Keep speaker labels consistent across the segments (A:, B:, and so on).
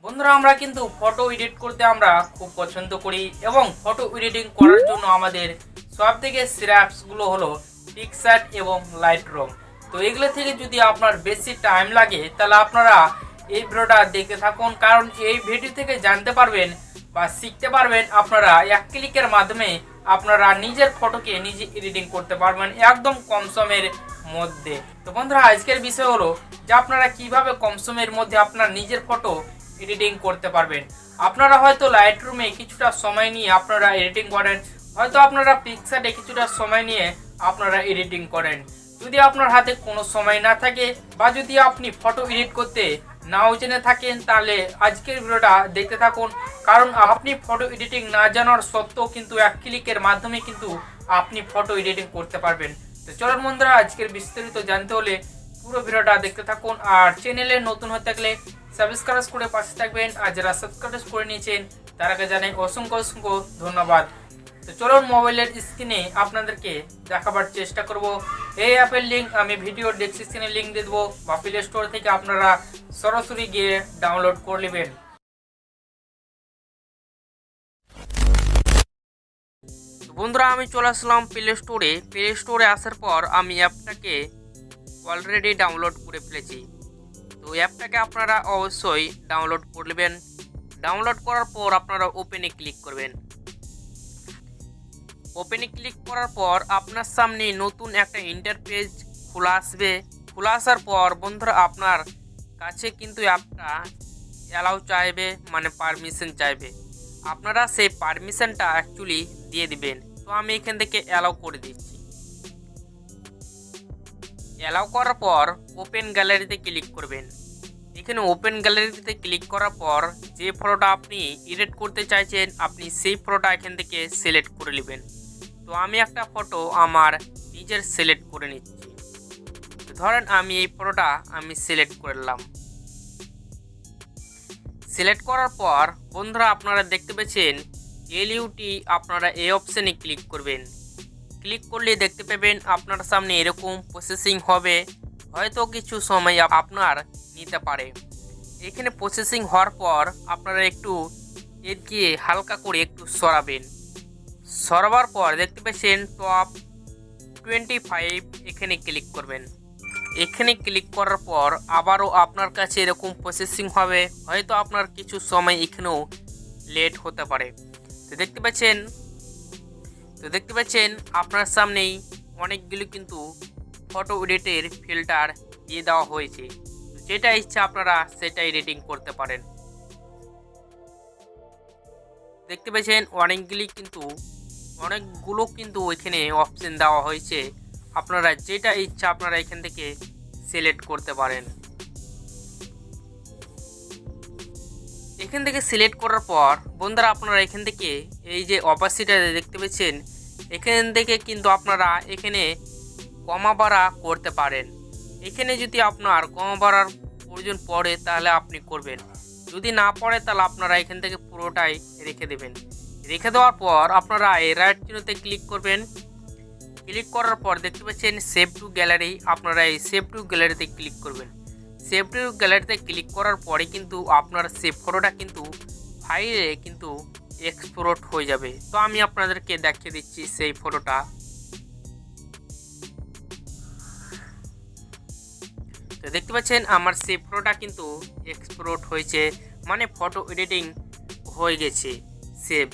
A: বন্ধুরা আমরা কিন্তু ফটো এডিট করতে আমরা খুব পছন্দ করি এবং ফটো এডিটিং করার জন্য আমাদের সবথেকে সেরা অ্যাপসগুলো হলো পিক্সার্ট এবং লাইটরুম। তো এগুলো থেকে যদি আপনার বেশি টাইম লাগে তাহলে আপনারা এই ভিডিওটা দেখতে থাকুন, কারণ এই ভিডিও থেকে জানতে পারবেন বা শিখতে পারবেন আপনারা এক ক্লিকের মাধ্যমে আপনারা নিজের ফটোকে নিজে এডিটিং করতে পারবেন একদম কম সময়ের মধ্যে। তো বন্ধুরা আজকের বিষয় হলো যে আপনারা কিভাবে কম সময়ের মধ্যে আপনার নিজের ফটো এডিটিং করতে পারবেন। আপনারা হয়তো লাইটরুমে কিছুটা সময় নিয়ে আপনারা এডিটিং করেন, হয়তো আপনারা পিক্সার্টে কিছুটা সময় নিয়ে আপনারা এডিটিং করেন। যদি আপনার হাতে কোনো সময় না থাকে বা যদি আপনি ফটো এডিট করতে নাও জেনে থাকেন তাহলে আজকের ভিডিওটা দেখতে থাকুন, কারণ আপনি ফটো এডিটিং না জানার সত্ত্বেও কিন্তু এক ক্লিকের মাধ্যমে কিন্তু আপনি ফটো এডিটিং করতে পারবেন। তো চলুন বন্ধুরা আজকের বিস্তারিত জানতে হলে পুরো ভিডিওটা দেখতে থাকুন, আর চ্যানেলে নতুন হয়ে থাকলে সাবস্ক্রাইব করে পাশে থাকবেন, আর যারা সাবস্ক্রাইব করে নিয়েছেন তারাকে জানাই অসংখ্য অসংখ্য ধন্যবাদ। তো চলুন মোবাইলের স্ক্রিনে আপনাদেরকে দেখাবার চেষ্টা করব। এই অ্যাপের লিঙ্ক আমি ভিডিও ডেসক্রিপশনে লিঙ্ক দিয়ে দেবো, বা প্লে স্টোর থেকে আপনারা সরাসরি গিয়ে ডাউনলোড করে নেবেন। বন্ধুরা আমি চলে আসলাম প্লে স্টোরে আসার পর আমি অ্যাপটাকে অলরেডি ডাউনলোড করে ফেলেছি। তো অ্যাপটাকে আপনারা অবশ্যই ডাউনলোড করে নেবেন। ডাউনলোড করার পর আপনারা ওপেনে ক্লিক করবেন। ওপেনে ক্লিক করার পর আপনার সামনে নতুন একটা ইন্টারফেস খোলা আসবে। খোলা আসার পর বন্ধুরা আপনার কাছে কিন্তু অ্যাপটা অ্যালাউ চাইবে, মানে পারমিশন চাইবে। আপনারা সেই পারমিশনটা অ্যাকচুয়ালি দিয়ে দিবেন। তো আমি এখান থেকে অ্যালাউ করে দিচ্ছি। অ্যালাউ করার পর ওপেন গ্যালারিতে ক্লিক করবেন। এখানে ওপেন গ্যালারিতে ক্লিক করার পর যে ফটোটা আপনি এডিট করতে চাইছেন আপনি সেই ফটোটা এখান থেকে সিলেক্ট করে নেবেন। তো আমি একটা ফটো আমার নিজের সিলেক্ট করে নিচ্ছি। ধরেন আমি এই ফটোটা আমি সিলেক্ট করলাম। সিলেক্ট করার পর বন্ধুরা আপনারা দেখতে পাচ্ছেন এলইউটি, আপনারা এই অপশানে ক্লিক করবেন। ক্লিক করলে দেখতে পাবেন আপনার সামনে এরকম প্রসেসিং হবে, হয়তো কিছু সময় আপনার নিতে পারে। এখানে প্রসেসিং হওয়ার পর আপনারা একটু এদিকে হালকা করে একটু সরাবেন। সরাবার পর দেখতে পাচ্ছেন টপ 25 এখানে ক্লিক করবেন। এখানে ক্লিক করার পর আবারও আপনার কাছে এরকম প্রসেসিং হবে, হয়তো আপনার কিছু সময় এখানেও লেট হতে পারে। তো দেখতে পাচ্ছেন আপনার সামনেই অনেকগুলো কিন্তু ফটো এডিটের ফিল্টার দিয়ে দেওয়া হয়েছে। যেটা ইচ্ছা আপনারা সেটা এডিটিং করতে পারেন। দেখতে পাচ্ছেন অনেকগুলো কিন্তু এখানে অপশন দেওয়া হয়েছে। আপনারা যেটা ইচ্ছা আপনারা এখান থেকে সিলেক্ট করতে পারেন। এখান থেকে সিলেক্ট করার পর বন্ধুরা আপনারা এখান থেকে এই যে অপাসিটি দেখতে পাচ্ছেন এখান থেকে কিন্তু আপনারা এখানে কমা বাড়া করতে পারেন। এখানে যদি আপনার কমা বাড়ার প্রয়োজন পড়ে তাহলে আপনি করবেন, যদি না পড়ে তাহলে আপনারা এখান থেকে পুরোটাই রেখে দেবেন। রেখে দেওয়ার পর আপনারা এই রাইট চিহ্নতে ক্লিক করবেন। ক্লিক করার পর দেখতে পাচ্ছেন সেভ টু গ্যালারি, আপনারা এই সেভ টু গ্যালারিতে ক্লিক করবেন। সেভ টু গ্যালারিতে ক্লিক করার পরে কিন্তু আপনার সেভ ফটোটা কিন্তু ফাইলে কিন্তু এক্সপোর্ট হয়ে যাবে। তো আমি আপনাদেরকে দেখিয়ে দিচ্ছি সেই ফটোটা। তো দেখতে পাচ্ছেন আমার সেই ফটোটা কিন্তু এক্সপোর্ট হয়েছে, মানে ফটো এডিটিং হয়ে গেছে সেভ।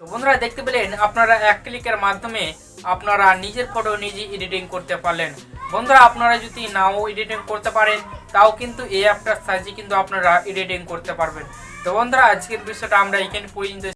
A: তো বন্ধুরা দেখতে পেলেন আপনারা এক ক্লিকের মাধ্যমে আপনারা নিজের ফটো নিজে এডিটিং করতে পারলেন। বন্ধুরা আপনারা যদি নাও এডিটিং করতে পারেন তাও কিন্তু এই অ্যাপটার সাহায্যে কিন্তু আপনারা এডিটিং করতে পারবেন। তো বন্ধুরা আজকের বিষয়টা আমরা এখানে পর্যন্ত